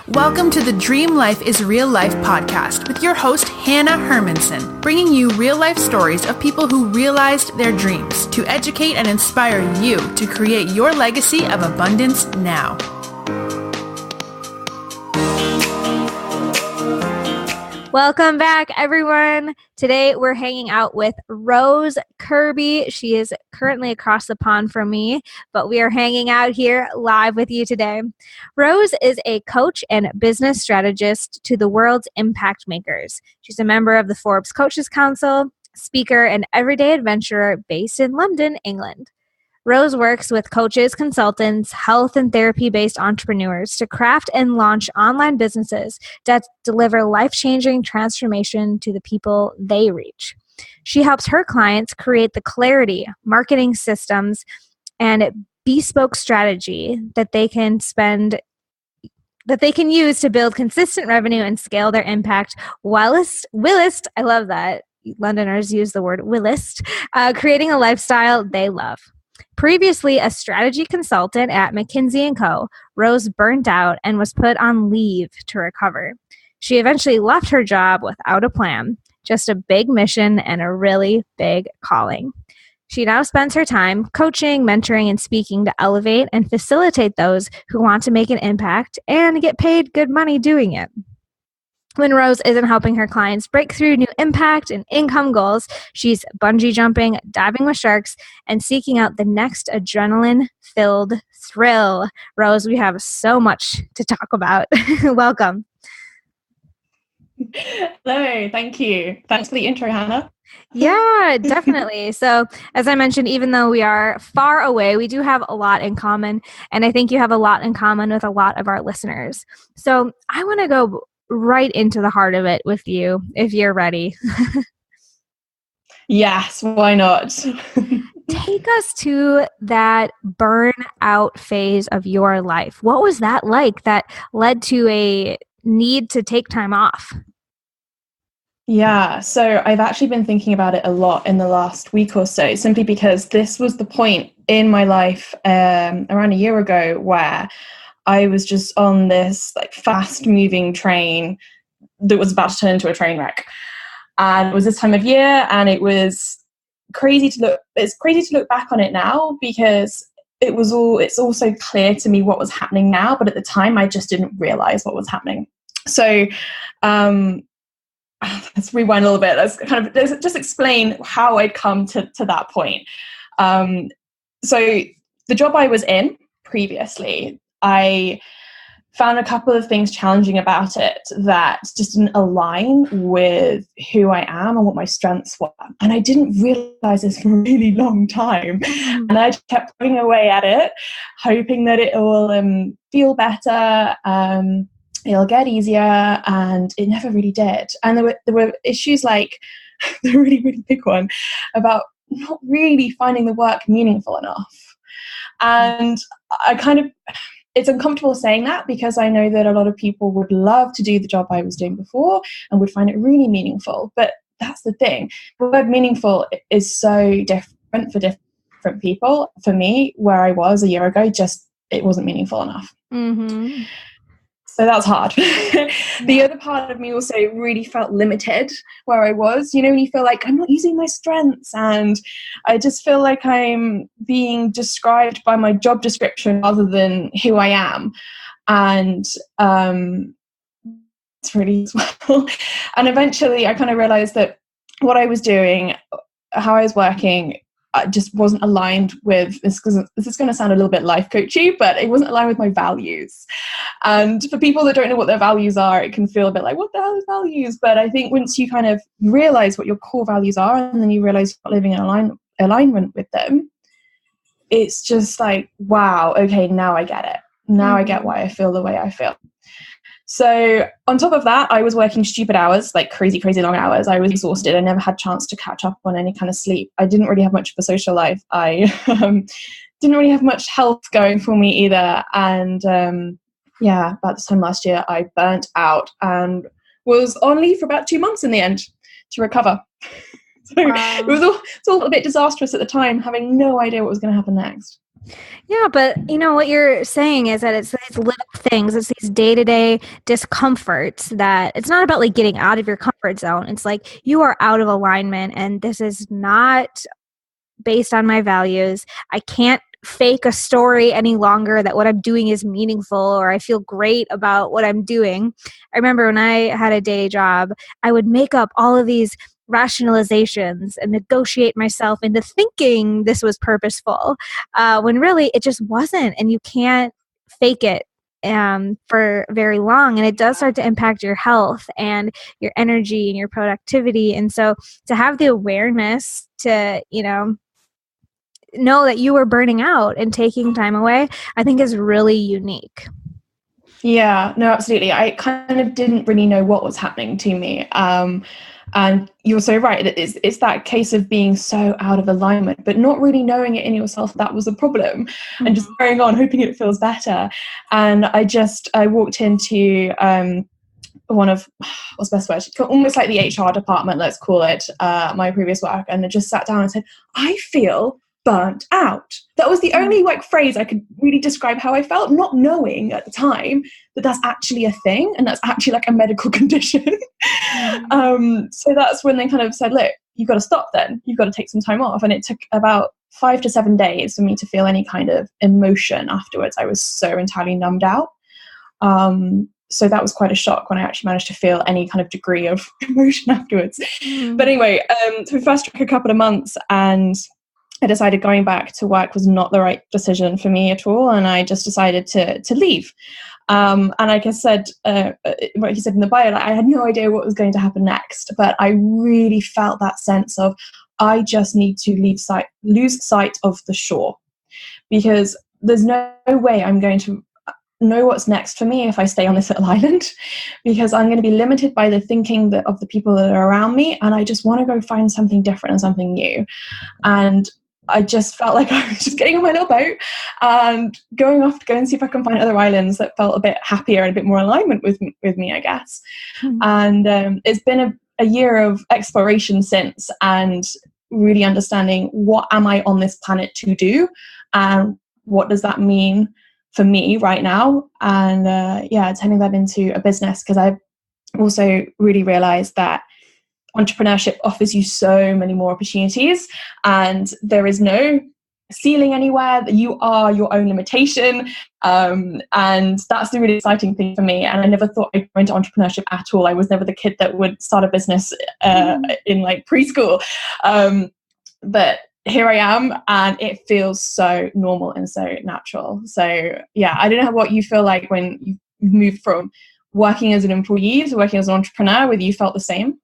Welcome to the Dream Life is Real Life podcast with your host, Hannah Hermanson, bringing you real life stories of people who realized their dreams to educate and inspire you to create your legacy of abundance now. Welcome back, everyone. Today, we're hanging out with Rose Kirby. She is currently across the pond from me, but we are hanging out here live with you today. Rose is a coach and business strategist to the world's impact makers. She's a member of the Forbes Coaches Council, speaker, and everyday adventurer based in London, England. Rose works with coaches, consultants, health and therapy-based entrepreneurs to craft and launch online businesses that deliver life-changing transformation to the people they reach. She helps her clients create the clarity, marketing systems, and bespoke strategy that they can use to build consistent revenue and scale their impact whilst, I love that Londoners use the word whilst, creating a lifestyle they love. Previously a strategy consultant at McKinsey Co, Rose burnt out and was put on leave to recover. She eventually left her job without a plan, just a big mission and a really big calling. She now spends her time coaching, mentoring, and speaking to elevate and facilitate those who want to make an impact and get paid good money doing it. When Rose isn't helping her clients break through new impact and income goals, she's bungee jumping, diving with sharks, and seeking out the next adrenaline-filled thrill. Rose, we have so much to talk about. Welcome. Hello, thank you. Thanks for the intro, Hannah. Yeah, definitely. So as I mentioned, even though we are far away, we do have a lot in common. And I think you have a lot in common with a lot of our listeners. So I want to go right into the heart of it with you, if you're ready. Yes, why not? Take us to that burnout phase of your life. What was that like that led to a need to take time off? Yeah, so I've actually been thinking about it a lot in the last week or so, simply because this was the point in my life around a year ago where I was just on this like fast moving train that was about to turn into a train wreck. And it was this time of year, and it's crazy to look back on it now, because it's also clear to me what was happening now, but at the time I just didn't realize what was happening. So let's rewind a little bit. Let's just explain how I'd come to that point. So the job I was in previously, I found a couple of things challenging about it that just didn't align with who I am and what my strengths were. And I didn't realize this for a really long time. And I just kept plugging away at it, hoping that it will feel better, it'll get easier, and it never really did. And there were issues like the really, really big one about not really finding the work meaningful enough. And it's uncomfortable saying that, because I know that a lot of people would love to do the job I was doing before and would find it really meaningful. But that's the thing. The word meaningful is so different for different people. For me, where I was a year ago, it wasn't meaningful enough. Mm-hmm. So that's hard. The other part of me also really felt limited where I was. You know, when you feel like I'm not using my strengths, and I just feel like I'm being described by my job description rather than who I am. And it's really well. And eventually I kind of realized that what I was doing, how I was working, just wasn't aligned with this, because this is going to sound a little bit life coachy, but it wasn't aligned with my values. And for people that don't know what their values are, it can feel a bit like, what the hell is values? But I think once you kind of realize what your core values are, and then you realize you're not living in alignment with them, it's just like, wow, okay, now I get it. Now I get why I feel the way I feel. So on top of that, I was working stupid hours, like crazy, crazy long hours. I was exhausted. I never had a chance to catch up on any kind of sleep. I didn't really have much of a social life. I didn't really have much health going for me either. And about this time last year, I burnt out and was on leave for about 2 months in the end to recover. So It was all a bit disastrous at the time, having no idea what was going to happen next. Yeah, but what you're saying is that it's these little things, it's these day-to-day discomforts that it's not about like getting out of your comfort zone. It's like you are out of alignment and this is not based on my values. I can't fake a story any longer that what I'm doing is meaningful or I feel great about what I'm doing. I remember when I had a day job, I would make up all of these rationalizations and negotiate myself into thinking this was purposeful, when really it just wasn't. And you can't fake it for very long. And it does start to impact your health and your energy and your productivity. And so to have the awareness to, know that you were burning out and taking time away, I think is really unique. Yeah, no, absolutely. I kind of didn't really know what was happening to me. And you're so right. It's that case of being so out of alignment, but not really knowing it in yourself that was a problem, and just carrying on, hoping it feels better. And I walked into one of, what's the best word? Almost like the HR department, let's call it, my previous work. And I just sat down and said, I feel burnt out. That was the only phrase I could really describe how I felt, not knowing at the time that that's actually a thing and that's actually like a medical condition. So that's when they kind of said, look, you've got to stop then. You've got to take some time off. And it took about 5 to 7 days for me to feel any kind of emotion afterwards. I was so entirely numbed out. So that was quite a shock when I actually managed to feel any kind of degree of emotion afterwards. But anyway, so we first took a couple of months and I decided going back to work was not the right decision for me at all. And I just decided to leave. And like I said, what he said in the bio, I had no idea what was going to happen next, but I really felt that sense of, I just need to lose sight of the shore, because there's no way I'm going to know what's next for me if I stay on this little island, because I'm going to be limited by the thinking of the people that are around me. And I just want to go find something different and something new. And I just felt like I was just getting on my little boat and going off to go and see if I can find other islands that felt a bit happier and a bit more alignment with me, I guess. And it's been a year of exploration since, and really understanding, what am I on this planet to do, and what does that mean for me right now? And turning that into a business, because I've also really realized that entrepreneurship offers you so many more opportunities, and there is no ceiling anywhere, that you are your own limitation. And that's the really exciting thing for me. And I never thought I'd go into entrepreneurship at all. I was never the kid that would start a business in like preschool. But here I am, and it feels so normal and so natural. So yeah, I don't know what you feel like when you've moved from working as an employee to working as an entrepreneur, whether you felt the same.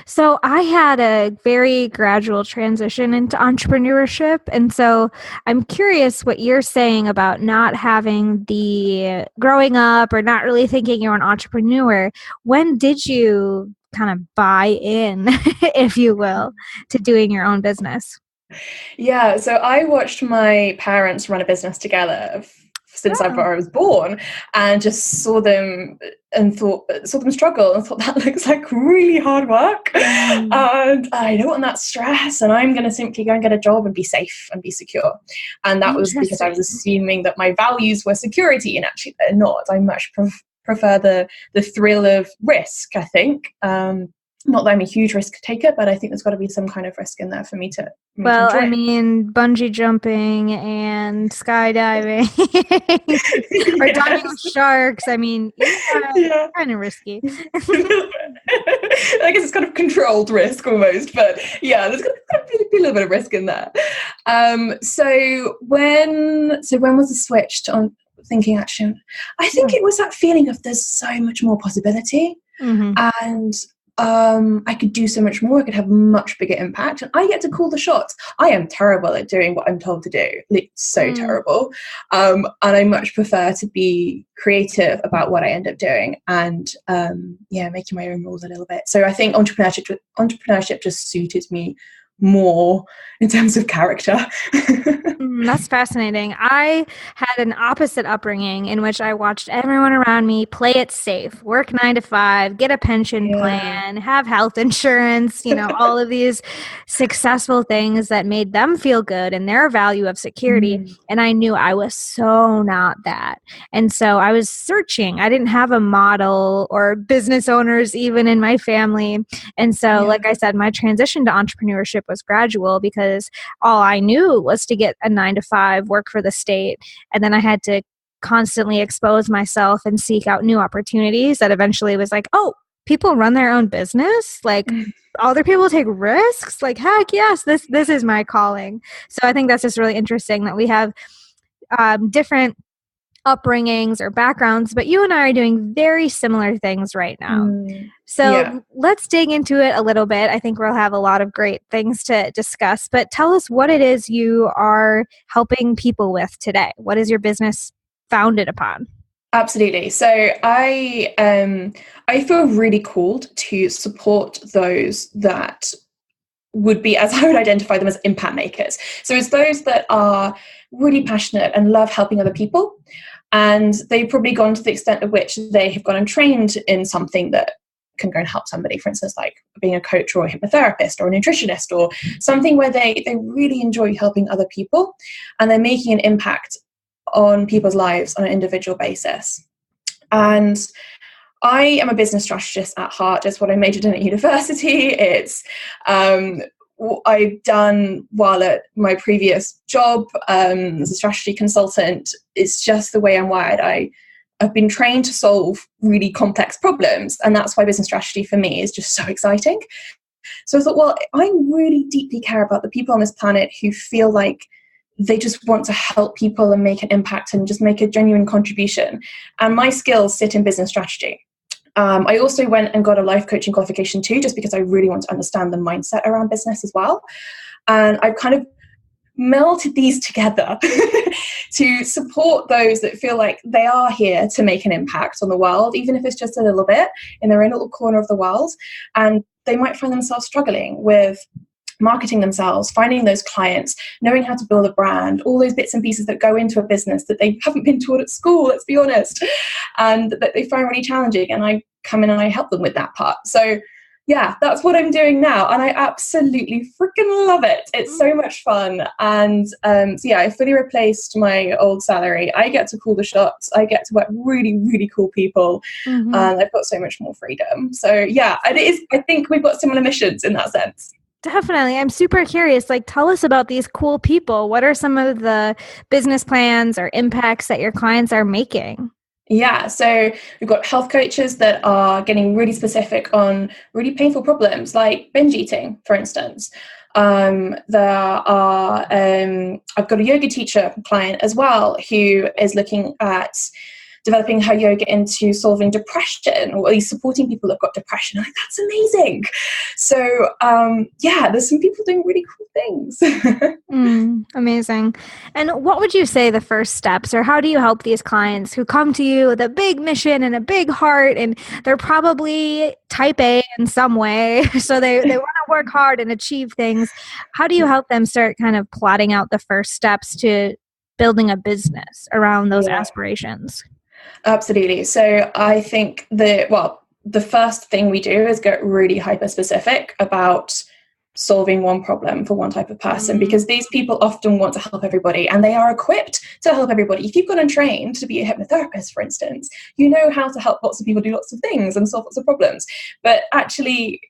So I had a very gradual transition into entrepreneurship. And so I'm curious what you're saying about not having the growing up or not really thinking you're an entrepreneur. When did you kind of buy in, if you will, to doing your own business? Yeah, so I watched my parents run a business together since I was born, and just saw them struggle and thought, that looks like really hard work. And I don't want that stress, and I'm going to simply go and get a job and be safe and be secure. And that was because I was assuming that my values were security, and actually they're not. I much prefer the thrill of risk, I think. Not that I'm a huge risk taker, but I think there's got to be some kind of risk in there for me to Well, I mean, bungee jumping and skydiving or diving with sharks. I mean, kind of risky. I guess it's kind of controlled risk almost, but yeah, there's got to be a little bit of risk in there. So when was the switch to on thinking action? I think it was that feeling of there's so much more possibility, and I could do so much more. I could have much bigger impact, and I get to call the shots. I am terrible at doing what I'm told to do, like so terrible. And I much prefer to be creative about what I end up doing, and making my own rules a little bit. So I think entrepreneurship just suited me more in terms of character. That's fascinating. I had an opposite upbringing in which I watched everyone around me play it safe, work 9 to 5, get a pension plan, have health insurance, all of these successful things that made them feel good and their value of security. And I knew I was so not that. And so I was searching. I didn't have a model or business owners even in my family. And so, like I said, my transition to entrepreneurship was gradual because all I knew was to get a 9 to 5, work for the state. And then I had to constantly expose myself and seek out new opportunities that eventually was like, oh, people run their own business? Like other people take risks? Like, heck yes, this is my calling. So I think that's just really interesting that we have different upbringings or backgrounds, but you and I are doing very similar things right now. So let's dig into it a little bit. I think we'll have a lot of great things to discuss, but tell us what it is you are helping people with today. What is your business founded upon? Absolutely. So I feel really called to support those that would be, as I would identify them, as impact makers. So it's those that are really passionate and love helping other people. And they've probably gone to the extent of which they have gone and trained in something that can go and help somebody, for instance, like being a coach or a hypnotherapist or a nutritionist or something where they really enjoy helping other people and they're making an impact on people's lives on an individual basis. And I am a business strategist at heart. It's what I majored in at university. It's I've done while at my previous job as a strategy consultant. It's just the way I'm wired. I've been trained to solve really complex problems, and that's why business strategy for me is just so exciting. So I thought, well, I really deeply care about the people on this planet who feel like they just want to help people and make an impact and just make a genuine contribution. And my skills sit in business strategy. I also went and got a life coaching qualification too, just because I really want to understand the mindset around business as well. And I've kind of melded these together to support those that feel like they are here to make an impact on the world, even if it's just a little bit in their own little corner of the world. And they might find themselves struggling with marketing themselves, finding those clients, knowing how to build a brand, all those bits and pieces that go into a business that they haven't been taught at school, let's be honest, and that they find really challenging. And I come in and I help them with that part. So yeah, that's what I'm doing now. And I absolutely freaking love it. It's so much fun. And so yeah, I fully replaced my old salary. I get to call the shots. I get to work with really, really cool people. And I've got so much more freedom. So yeah, it is, I think we've got similar missions in that sense. Definitely. I'm super curious. Like, tell us about these cool people. What are some of the business plans or impacts that your clients are making? Yeah, so we've got health coaches that are getting really specific on really painful problems like binge eating, for instance. I've got a yoga teacher client as well who is looking at developing her yoga into solving depression, or at least supporting people that've got depression. I'm like, that's amazing. So yeah, there's some people doing really cool things. Amazing. And what would you say the first steps, or how do you help these clients who come to you with a big mission and a big heart, and they're probably type A in some way, so they want to work hard and achieve things. How do you help them start kind of plotting out the first steps to building a business around those aspirations? Absolutely. So I think the first thing we do is get really hyper specific about solving one problem for one type of person, because these people often want to help everybody and they are equipped to help everybody. If you've gone and trained to be a hypnotherapist, for instance, you know how to help lots of people do lots of things and solve lots of problems. But actually,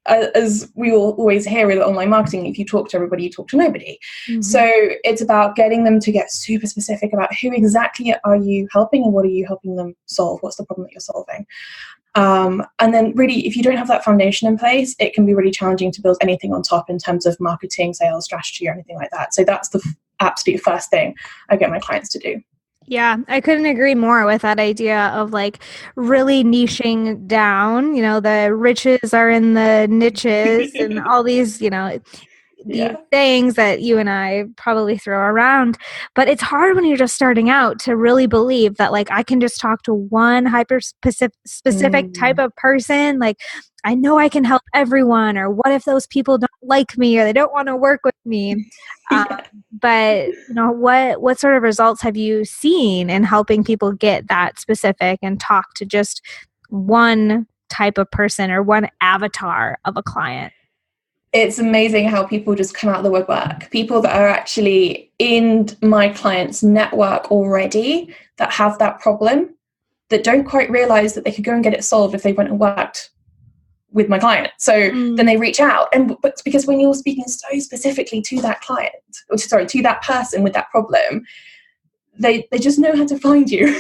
as we all always hear with online marketing, if you talk to everybody, you talk to nobody. So it's about getting them to get super specific about who exactly are you helping and what are you helping them solve? What's the problem that you're solving? And then really, if you don't have that foundation in place, it can be really challenging to build anything on top in terms of marketing, sales, strategy, or anything like that. So that's the absolute first thing I get my clients to do. Yeah, I couldn't agree more with that idea of like really niching down. You know, the riches are in the niches and all these, these things that you and I probably throw around, but it's hard when you're just starting out to really believe that like I can just talk to one hyper specific type of person. Like I know I can help everyone, or what if those people don't like me or they don't want to work with me? But you know, what sort of results have you seen in helping people get that specific and talk to just one type of person or one avatar of a client? It's amazing how people just come out of the woodwork. People that are actually in my clients' network already that have that problem, that don't quite realize that they could go and get it solved if they went and worked with my client. So then they reach out, but because when you're speaking so specifically to that client, to that person with that problem, they just know how to find you.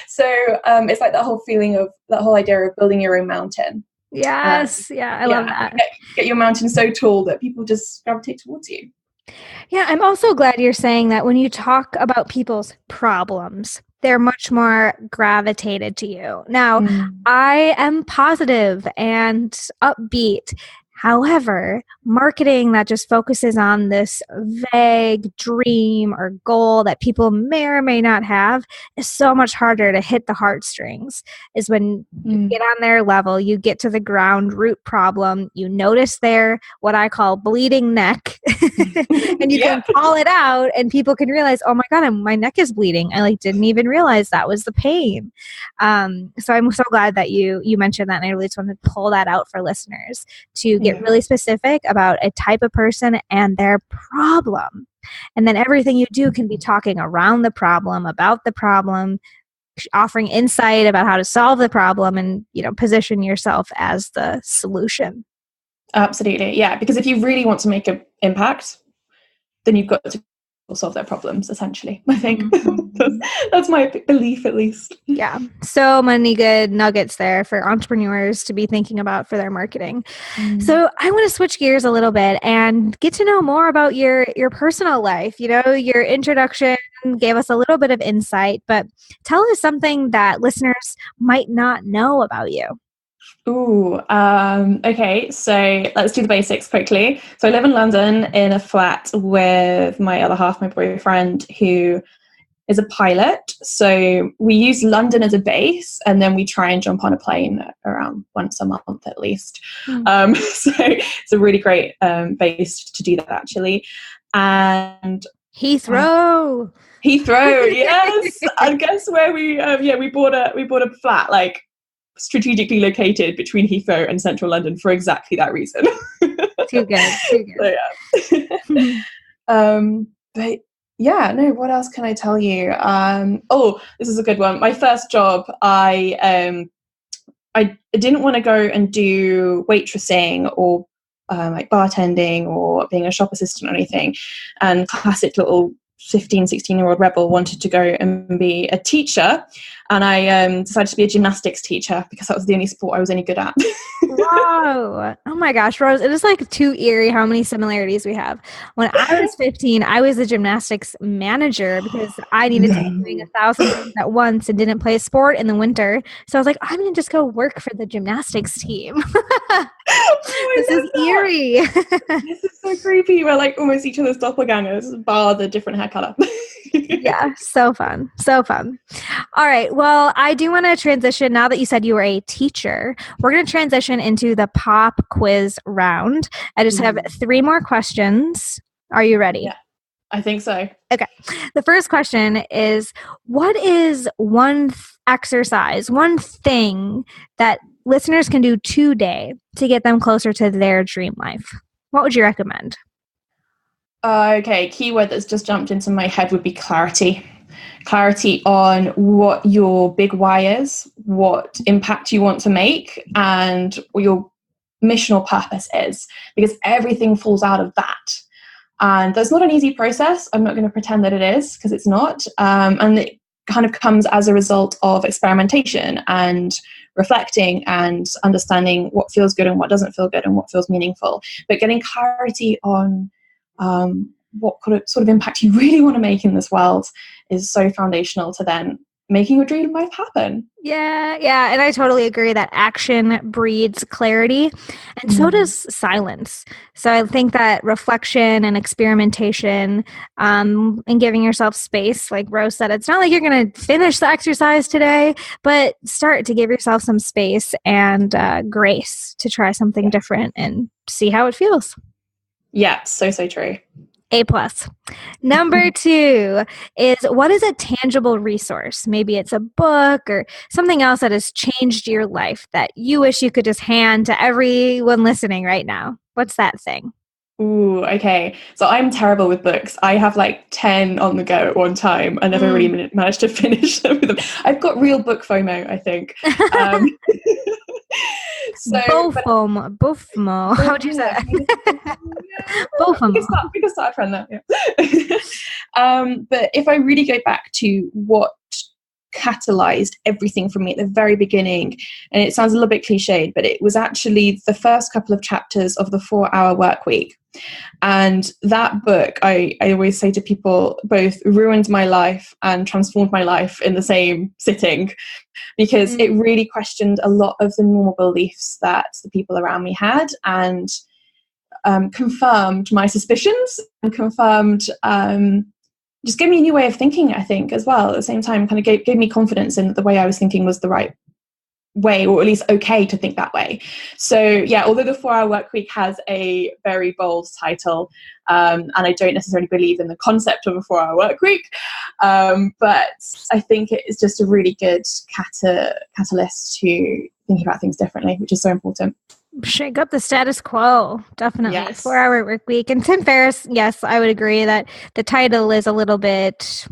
So it's like that whole feeling of that whole idea of building your own mountain. Yes. I love that. Get your mountain so tall that people just gravitate towards you. Yeah, I'm also glad you're saying that when you talk about people's problems, they're much more gravitated to you. Now, I am positive and upbeat. However, marketing that just focuses on this vague dream or goal that people may or may not have is so much harder to hit the heartstrings. Is when you get on their level, you get to the ground root problem, you notice their what I call bleeding neck, and you can call it out, and people can realize, oh my God, my neck is bleeding. I didn't even realize that was the pain. So I'm so glad that you mentioned that, and I really just wanted to pull that out for listeners to get really specific about a type of person and their problem. And then everything you do can be talking around the problem, about the problem, offering insight about how to solve the problem, and position yourself as the solution. Absolutely. Yeah. Because if you really want to make an impact, then you've got to solve their problems, essentially. I think that's my belief, at least. Yeah. So many good nuggets there for entrepreneurs to be thinking about for their marketing. So I want to switch gears a little bit and get to know more about your personal life. Your introduction gave us a little bit of insight, but tell us something that listeners might not know about you. Okay, so let's do the basics quickly. So I live in London in a flat with my other half, my boyfriend, who is a pilot. So we use London as a base, and then we try and jump on a plane around once a month at least. So it's a really great base to do that, actually. And Heathrow, yes. I guess where we bought a flat strategically located between Heathrow and Central London for exactly that reason. Too good. So, but yeah, no, what else can I tell you? This is a good one. My first job, I didn't want to go and do waitressing or bartending or being a shop assistant or anything. And classic little 16-year-old rebel wanted to go and be a teacher, and I decided to be a gymnastics teacher because that was the only sport I was any good at. Wow. Oh my gosh, Rose, it is too eerie how many similarities we have. When I was 15, I was a gymnastics manager because I needed to be doing 1,000 things at once and didn't play sport in the winter. So I was like, I'm going to just go work for the gymnastics team. This is eerie. This is so creepy. We're almost each other's doppelgangers, bar the different hair color. Yeah, so fun. All right. Well, I do want to transition now that you said you were a teacher. We're going to transition into the pop quiz round. I just have 3 more questions. Are you ready? Yeah, I think so. Okay. The first question is, what is one exercise, one thing that listeners can do today to get them closer to their dream life? What would you recommend? Okay, keyword that's just jumped into my head would be clarity. Clarity on what your big why is, what impact you want to make, and what your mission or purpose is, because everything falls out of that. And that's not an easy process. I'm not going to pretend that it is, because it's not. And it kind of comes as a result of experimentation and reflecting and understanding what feels good and what doesn't feel good and what feels meaningful. But getting clarity on what sort of impact you really want to make in this world is so foundational to then making your dream life happen. Yeah. And I totally agree that action breeds clarity, and so does silence. So I think that reflection and experimentation, and giving yourself space, like Rose said, it's not like you're going to finish the exercise today, but start to give yourself some space and grace to try something different and see how it feels. Yeah, so true. A+. Number 2 is, what is a tangible resource? Maybe it's a book or something else that has changed your life that you wish you could just hand to everyone listening right now. What's that thing? Ooh, okay. So I'm terrible with books. I have like 10 on the go at one time. I never really managed to finish them. I've got real book FOMO, I think. Bofmo. How would you say that? Bofmo. We can start a trend there. Yeah. But if I really go back to what catalyzed everything for me at the very beginning, and it sounds a little bit cliched, but it was actually the first couple of chapters of the 4-Hour Workweek. And that book, I always say to people, both ruined my life and transformed my life in the same sitting, because it really questioned a lot of the normal beliefs that the people around me had, and confirmed my suspicions and confirmed just gave me a new way of thinking, I think, as well. At the same time, kind of gave me confidence in that the way I was thinking was the right way, or at least okay to think that way. So yeah, although the 4-Hour Workweek has a very bold title, and I don't necessarily believe in the concept of a 4-Hour Workweek, but I think it is just a really good catalyst to think about things differently, which is so important. Shake up the status quo, definitely. Yes. 4-Hour Workweek. And Tim Ferriss, yes, I would agree that the title is a little bit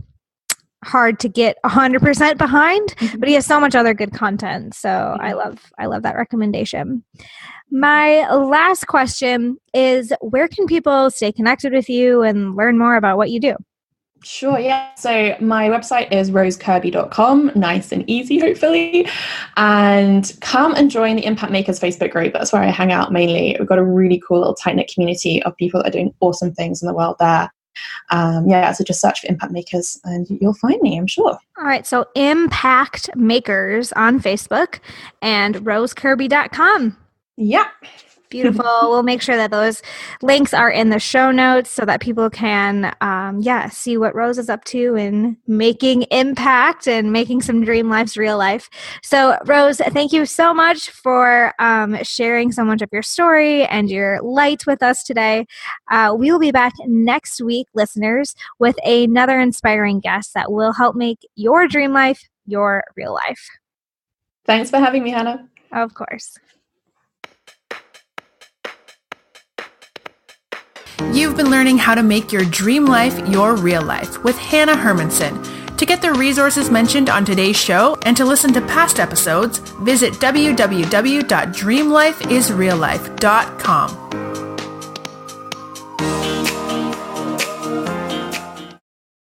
hard to get 100% behind, but he has so much other good content. So I love that recommendation. My last question is, where can people stay connected with you and learn more about what you do? Sure, yeah. So my website is rosekirby.com, nice and easy, hopefully. And come and join the Impact Makers Facebook group. That's where I hang out mainly. We've got a really cool little tight-knit community of people that are doing awesome things in the world there. So just search for Impact Makers and you'll find me, I'm sure. All right, so Impact Makers on Facebook and rosekirby.com. Yeah. Beautiful. We'll make sure that those links are in the show notes so that people can, see what Rose is up to in making impact and making some dream lives real life. So, Rose, thank you so much for sharing so much of your story and your light with us today. We will be back next week, listeners, with another inspiring guest that will help make your dream life your real life. Thanks for having me, Hannah. Of course. You've been learning how to make your dream life your real life with Hannah Hermanson. To get the resources mentioned on today's show and to listen to past episodes, visit www.dreamlifeisreallife.com.